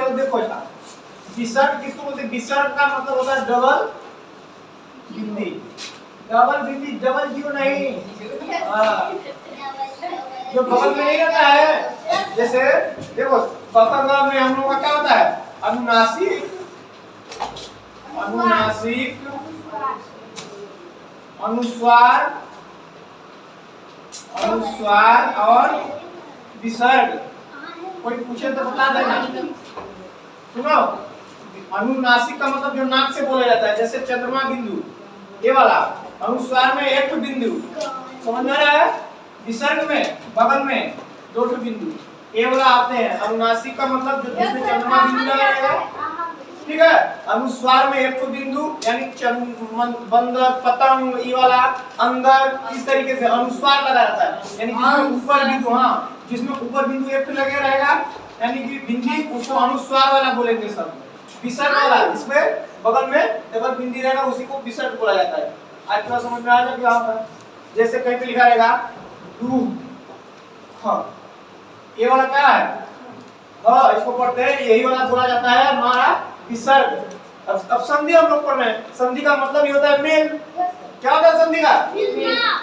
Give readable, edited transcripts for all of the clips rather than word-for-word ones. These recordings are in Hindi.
तो देखो ऐसा विसर्ग किसको बोलते हैं? विसर्ग का मतलब होता है डबल बिंदी। डबल बिंदी, डबल जीरो नहीं, जो बगल में नहीं रहता है। जैसे देखो बफर में हम लोग का क्या होता है? अनुनासिक, अनुनासिक, अनुस्वार, अनुस्वार और विसर्ग। कोई पूछे तो बता देना। सुनो, अनुनासिक का मतलब जो नाक से बोला जाता है, जैसे चंद्रमा बिंदु ये वाला। अनुस्वार में एक बिंदु, समझ में आ रहा है? विसर्ग में बगल में दो बिंदु, ये वाला आते हैं। अनुनासिक का मतलब जो जिसमें चंद्रमा बिंदु लगा रहेगा, ठीक है। अनुस्वार में एक बिंदु यानी बंदर, पतंग, ये वाला अंदर, इस तरीके से अनुस्वार लगा रहता है। यानी जिसमें ऊपर बिंदु, हाँ जिसमें ऊपर बिंदु एक लगे रहेगा यानी कि बिंदी, उसको अनुस्वार वाला बोलेंगे सब। विसर्ग वाला इसमें बगल में डबल बिंदी रहेगा, उसी को विसर्ग बोला जाता है। आज थोड़ा समझ में आ जाए क्या होगा? जैसे कहीं पे लिखा रहेगा दू, हाँ ये वाला क्या है? हाँ इसको पढ़ते हैं, यही वाला बोला जाता है हमारा विसर्ग। अब संधि हम लोग पढ़ रहे हैं। संधि का मतलब ये होता है मेल। क्या होता है संधि का?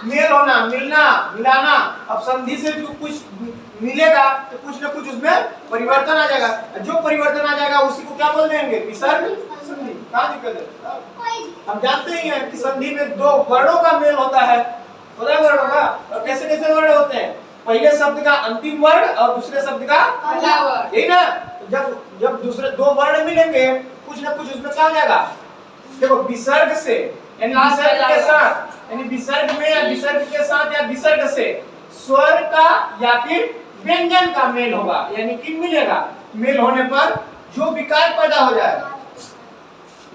मेल होना, मिलना, मिलाना। अब संधि से जो कुछ मिलेगा तो कुछ ना कुछ उसमें परिवर्तन आ जाएगा। जो परिवर्तन आ जाएगा उसी को क्या बोल देंगे? विसर्ग संधि। क्या दिक्कत है? हम जानते ही हैं कि संधि में दो वर्णों का मेल होता है। वर्णों का, और कैसे कैसे वर्ण होते हैं? पहले शब्द का अंतिम वर्ण और दूसरे शब्द का पहला वर्ण, यही ना? जब दूसरे दो वर्ण मिलेंगे कुछ ना कुछ उसमें क्या हो जाएगा? देखो विसर्ग से यानी विसर्ग के साथ, यानी विसर्ग में या विसर्ग के साथ या विसर्ग से स्वर का या फिर व्यंजन का मेल होगा, यानी कि मिलेगा। मेल होने पर जो विकार पैदा हो जाएगा,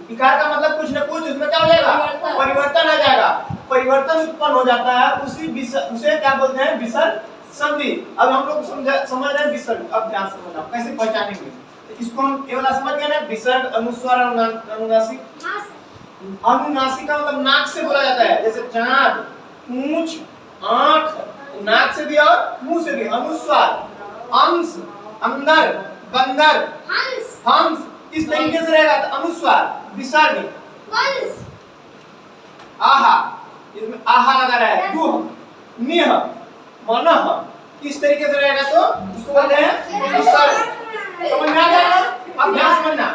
विकार का मतलब कुछ न कुछ उसमें क्या हो जाएगा? परिवर्तन आ जाएगा। परिवर्तन उत्पन्न हो जाता है, उसे क्या बोलते हैं? विसर्ग संधि। अब हम लोग समझ रहे हैं विसर्ग। अब ध्यान से समझना कैसे पहचानेंगे। तो इसको हम ये वाला समझ गए ना, विसर्ग, अनुस्वार और अनुनासिक। अनुनासिक का मतलब नाक से बोला जाता है, जैसे चांद, पूंछ, आंख, नाक से भी और मुंह से भी। अनुस्वार अंश, अंदर, बंदर, हंस, इस तरीके से रहेगा तो अनुस्वार। विसर्ग आहा, इसमें आहा लगा रहा है, दुह, निह, मनः, इस तरीके से रहेगा तो उसको बोलते हैं विसर्ग। समझ में आ गया? अब ध्यान समझना।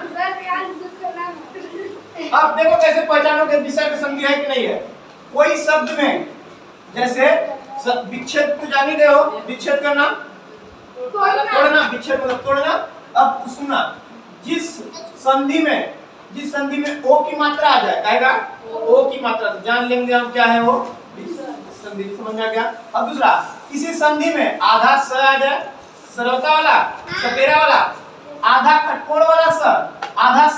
अब देखो कैसे पहचानोगे विसर्ग संधि है कि नहीं है। कोई शब्द में जैसे विच्छेद तो जान ही गए हो, विच्छेद करना, तोड़ना, विच्छेद मतलब तोड़ना। अब सुनना, जिस संधि में ओ की मात्रा आ जाए, आएगा ओ की मात्रा, तो जान लेंगे हम क्या है वो संधि। समझ में आ गया? अब दूसरा, किसी संधि में आधा स आ जाए, सरलता वाला, सपेरा वाला, आधा खटकोड़ वाला स, आधा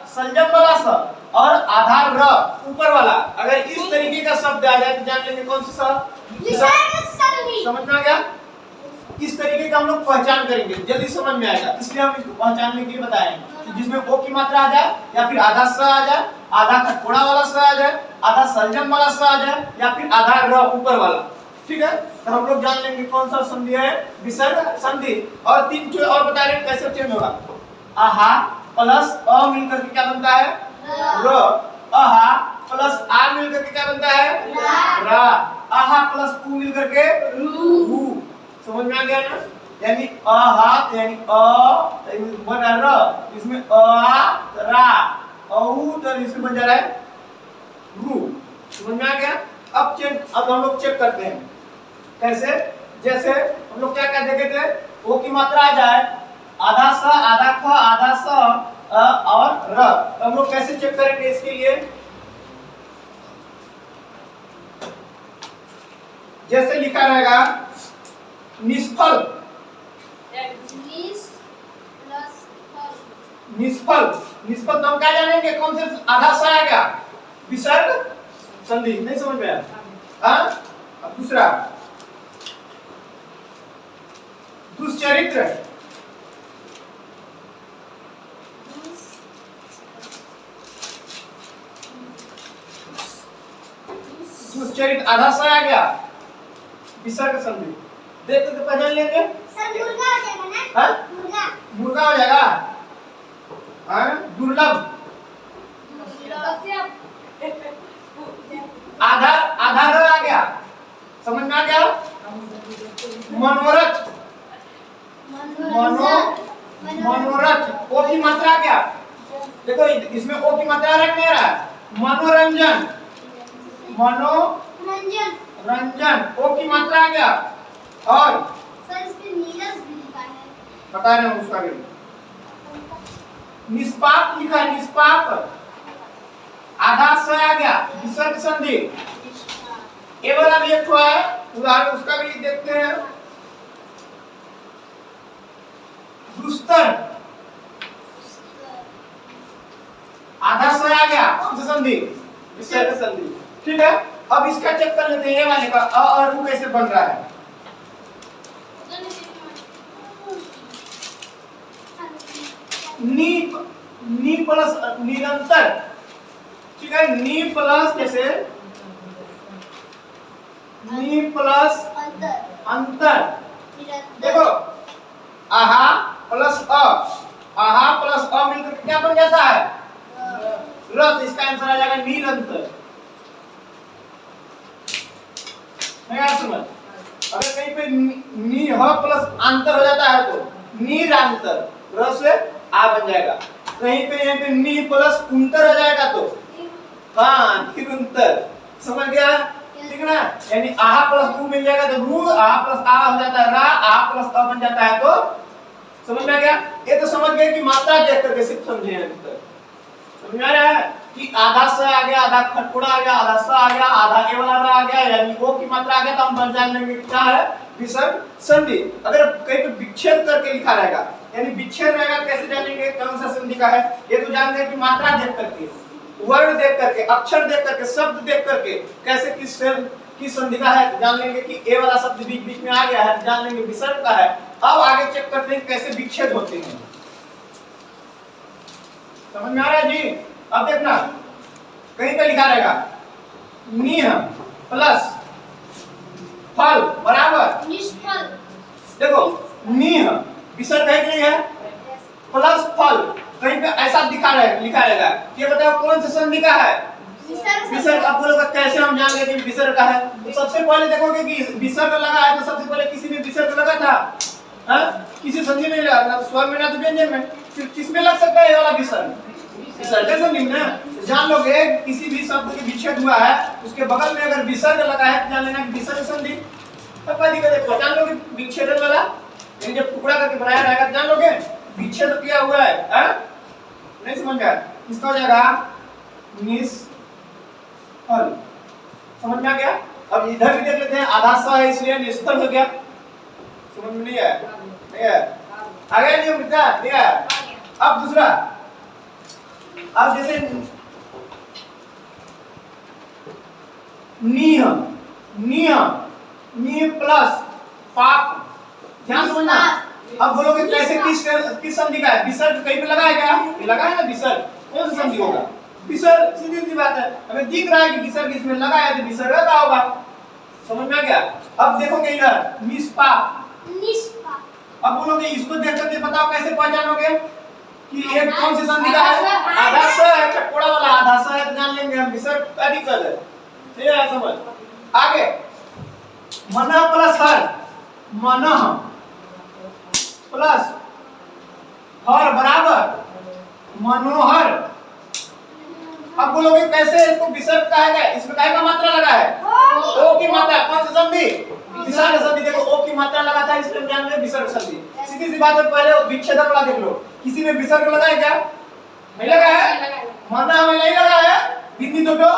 संजम वाला स और आधा र ऊपर वाला, अगर इस तरीके का शब्द आ जाए तो जान लेंगे कौन सा स। समझ में आ गया? इस तरीके का हम लोग पहचान करेंगे, जल्दी समझ में आएगा। इसलिए हम इसको पहचानने के लिए बताएंगे कि जिसमें ओ की मात्रा आ जाए या फिर आधा स आ जाए, आधा खटकोड़ा वाला स आ जाए, आधा संजम वाला स आ जाए या फिर आधा र ऊपर वाला। ठीक है, तो हम लोग जान लेंगे कौन सा संधि है, विसर्ग संधि। और तीन जो और बता रहे कैसे चेंज होगा। आहा प्लस अ मिलकर के क्या बनता है? र। आहा प्लस आ मिलकर के क्या बनता है? रा। आहा प्लस उ मिलकर के रू। समझ में आ गया ना? यानी आहा यानी अ बना र, इसमें आ रा, औ तो इसमें बन जा रहा है रू। समझ में आ गया? अब हम लोग चेक करते हैं कैसे। जैसे हम लोग क्या कहते थे, ओ की मात्रा आ जाए, आधा स, आधा ख, आधा स और र, तो हम लोग कैसे चेक करेंगे इसके लिए। जैसे लिखा रहेगा निष्फल, निष्फल, निष्फल तो हम क्या जानेंगे कौन से आधा स आएगा? विसर्ग संधि। नहीं समझ में आया? हाँ, अब दूसरा दुष्चरित्र, दुष्चरित्र आधा स आ गया, विसर्ग संधि। देखते तो पहचान लेंगे। सर मुर्गा हो जाएगा ना? हाँ? मुर्गा, मुर्गा हो जाएगा। दुर्लभ। आधा आधा र आ गया, समझ में आ गया। मनोरथ, मनोरथ, ओ की मात्रा क्या, देखो इसमें ओ की मात्रा रख नहीं रहा। मनोरंजन, मनोरंजन, रंजन, ओ की मात्रा आ गया। और सर इसमें नीरस भी लिखा है, बता रहे हैं उसका भी। निष्पाप लिखा है, निष्पाप, आधा स आ गया, विसर्ग संधि। ये वाला भी एक है उदाहरण, उसका भी देखते हैं। दुस्तर, आधा स आ गया, संधि, विसर्ग संधि। ठीक है, अब इसका चेक कर लेते हैं, ये वाले का अ और उ कैसे बन रहा है। नी प्लस निरंतर, ठीक है, नी प्लस कैसे, नी प्लस अंतर, देखो आहा प्लस अ, आहा प्लस अ मिलकर क्या बन जाता है, रस। इसका आंसर आ जाएगा निरंतर। नहीं यार समझ, अगर कहीं पे नी ह प्लस अंतर हो जाता है तो निरंतर, रस से आ बन जाएगा। कहीं पे यहाँ पे नी प्लस उंतर हो जाएगा तो हाँ निरंतर, समझ गया, ठीक है ना। यानी आहा प्लस रू मिल जाएगा तो रू, आहा प्लस आ हो जाता है रा, आहा प्लस अ बन जाता है तो, समझ में आ गया। ये तो समझ गए कि मात्रा देख करके सिर्फ समझे हैं अभी तक। समझ में आ रहा है कि आधा स आ गया, आधा खटपुड़ा आ गया, आधा स आ गया, आधा ए वाला रा आ गया, यानी ओ की मात्रा आ गया तो हम बन जान लेंगे क्या है, विसर्ग संधि। अगर कहीं पे विच्छेद करके लिखा रहेगा, यानी विच्छेद रहेगा, कैसे जानेंगे कौन सा संधि का है। ये तो जानते हैं कि मात्रा देख करके, वर्ण देख करके, अक्षर देख करके, शब्द देख करके, कैसे किस संधि का है जान लेंगे कि ए वाला शब्द बीच बीच में आ गया है, जान लेंगे विसर्ग का है। अब आगे चेक करते हैं कैसे विच्छेद होते हैं। समझ में आ रहा है जी। अब देखना कहीं पे लिखा रहेगा निह प्लस फल बराबर निष्फल, देखो निह विसर्ग है कि नहीं है, प्लस फल, कहीं पे ऐसा लिखा रहेगा। ये बताओ कौन सा संधि का है, विसर्ग। अब बोलोगे कैसे हम जान लेंगे कि विसर्ग का है। तो सबसे पहले देखोगे कि विसर्ग लगा है तो सबसे पहले किसी में विसर्ग लगा था, किसी संधि में लगा, ना स्वर में ना तो व्यंजन में, फिर किसमें लग सकता है ये वाला विसर्ग, विसर्ग संधि में। जान लोगे किसी भी शब्द के विच्छेद हुआ है उसके बगल में अगर विसर्ग लगा है तो जान लेना कि विसर्ग संधि। तब क्या दिक्कत है, पहचान लोगे विच्छेदन वाला, यानी जब टुकड़ा करके बनाया रहेगा जान लोगे विच्छेद किया हुआ है, नहीं समझ में आया, इसका हो जाएगा निष्फल। समझ में आ गया। अब इधर भी देख लेते हैं, आधा स है इसलिए निष्फल हो गया। समझ में नहीं है, नहीं है, आ गया नहीं मिलता, नहीं है। अब दूसरा, अब जैसे नीह, नीह, नी प्लस पाप, ध्यान समझना। अब बोलोगे कैसे किस संधि का है, विसर्ग कहीं पे लगा है क्या, ये लगा है ना विसर्ग, कौन सा संधि होगा, विसर्ग, सीधी सी बात है। हमें दिख रहा है कि विसर्ग इसमें लगा है तो विसर्ग का होगा। समझ में आ गया। अब देखोगे इधर निष्पाप, अब बोलोगे इसको देख करके बताओ कैसे पहचानोगे कि एक कौन सी संधि का है। आधा स है, चटकोड़ा वाला आधा स है तो जान लेंगे हम विसर्ग अधिक है। ठीक है समझ। आगे मनः प्लस हर, मनः प्लस हर बराबर मनोहर। अब बोलोगे कैसे इसको विसर्ग का है, इसमें काय का मात्रा लगा है, ओ की मात्रा, कौन सी संधि, विसर्ग संधि। देखो ओ की मात्रा लगा था इसलिए जान लें विसर्ग संधि। सीधी सी बात है, पहले विच्छेदन वाला देख लो, किसी में विसर्ग लगा है क्या, नहीं लगा है, मनः में नहीं लगा है, बिंदी दो,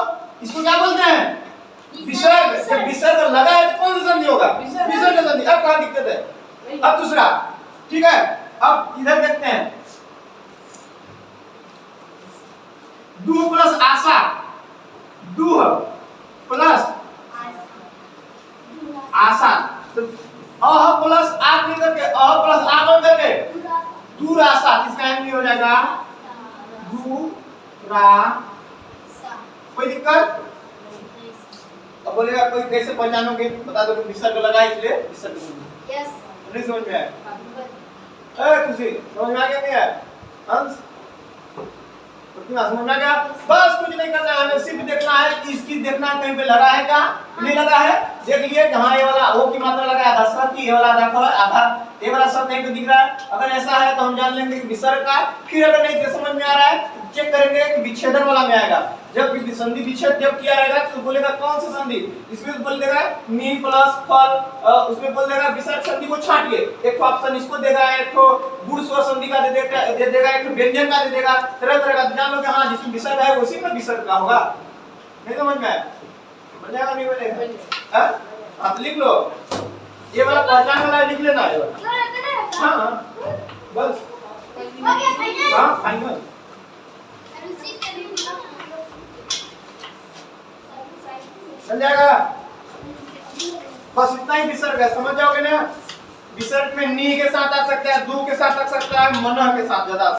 इसको क्या बोलते हैं विसर्ग। जब विसर्ग लगा है तो कौन सा संधि होगा, विसर्ग संधि। अब कहां दिक्कत है। अब दूसरा, ठीक है, अब इधर देखते हैं दू प्लस आशा, दूह प्लस आशा, तो अह प्लस आ मिलकर के, अह प्लस आ बन करके दूर आशा, इसका एम हो जाएगा दूरा। कोई दिक्कत। अब बोलेगा कोई कैसे पहचानोगे, बता दो विसर्ग लगा इसलिए विसर्ग संधि। यस, नहीं समझ में आया, खुशी समझ में आ गया क्या, अंश प्रतिमा समझ में आ गया? बस कुछ नहीं करना है, हमें सिर्फ देखना है कि इसकी देखना है कहीं पे लगा है क्या, नहीं लगा है। देख लिए जहाँ ये वाला ओ की मात्रा लगा है आधा शब्द, ये वाला आधा खबर आधा ये वाला शब्द नहीं तो दिख रहा है। अगर ऐसा है तो हम जान लेंगे कि विसर्ग का। फिर अगर नहीं तो समझ में आ रहा है चेक करेंगे कि विच्छेदन वाला में आएगा। जब संधि विच्छेद जब किया रहेगा तो बोलेगा कौन सा संधि, इसमें बोल देगा नी प्लस फल, उसमें बोल देगा विसर्ग संधि को छांटिए। एक ऑप्शन इसको देगा, एक तो गुण स्वर संधि का दे देगा, एक तो व्यंजन का दे देगा, तरह तरह का। जान लो कि हाँ जिसमें विसर्ग है उसी में विसर्ग का होगा। नहीं समझ में आया? समझ आएगा नहीं बोलेगा? हाँ तो लिख लो, ये वाला पहचान वाला लिख लेना है। हाँ हाँ बस हाँ फाइनल। समझ जाएगा? बस इतना ही विसर्ग है, समझ जाओगे ना? विसर्ग में नी के साथ आ सकता है, दू के साथ आ सकता है, मन के साथ ज्यादा